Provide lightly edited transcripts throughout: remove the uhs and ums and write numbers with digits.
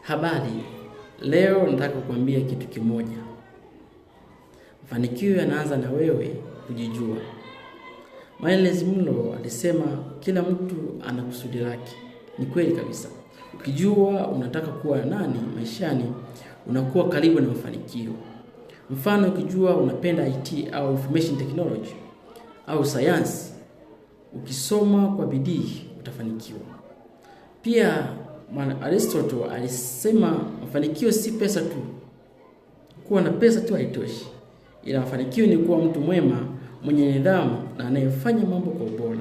Habari, leo nataka kukuambia kitu kimoja. Mafanikio yanaanza na wewe kujijua. Myles Munroe alisema kila mtu ana kusudi lake. Ni kweli kabisa. Ukijua unataka kuwa nani maishani, unakuwa karibu na mafanikio. Mfano, ukijua unapenda IT au information technology au science, ukisoma kwa bidii utafanikiwa. Pia Aristotle alisema mafanikio si pesa tu. Kuwa na pesa tu haitoshi. Ila mafanikio ni kuwa mtu mwema, mwenye nidhamu na anayefanya mambo kwa ubora.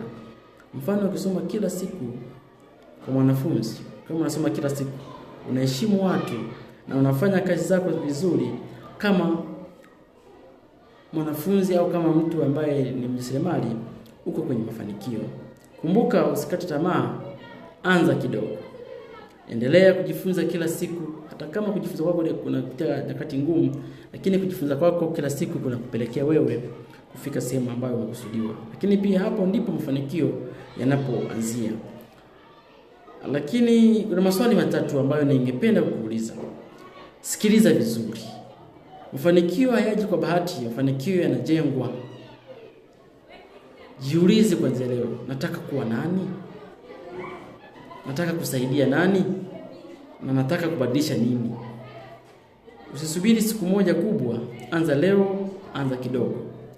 Mfano, ukisoma kila siku kwa mwanafunzi, kama unasoma kila siku, unaheshimu watu na unafanya kazi zako vizuri kama mwanafunzi au kama mtu ambaye ni mjasiriamali, uko kwenye mafanikio. Kumbuka, usikate tamaa, anza kidogo. Endelea kujifunza kila siku, hata kama kujifunza kwako kunapitia nyakati ngumu, lakini kujifunza kwako kila siku kunakupelekea wewe kufika sehemu ambayo umekusudiwa. Lakini pia hapo ndipo mafanikio yanapoanzia. Lakini kuna maswali matatu ambayo ningependa kukuuliza. Sikiliza vizuri. Mafanikio hayaji kwa bahati, mafanikio yanajengwa. Jiulize kwanza leo, nataka kuwa nani? Nataka kusaidia nani? Na nataka kubadilisha nini? Usisubiri siku moja kubwa, anza leo, anza kidogo.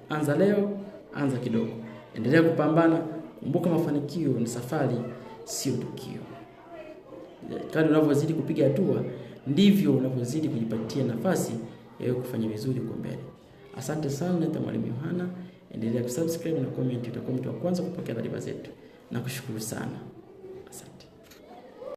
Anza leo, anza kidogo. Endelea kupambana. Kumbuka, mafanikio ni safari, sio tukio. Kadri unavyozidi kupiga hatua, ndivyo unavyozidi kujipatia nafasi ya kufanya vizuri kwa mbele. Asante sana, naitwa Mwalimu Yohana. Endelea kusubscribe na comment, utakuwa mtu wa kwanza kupokea taarifa zetu. Nakushukuru sana.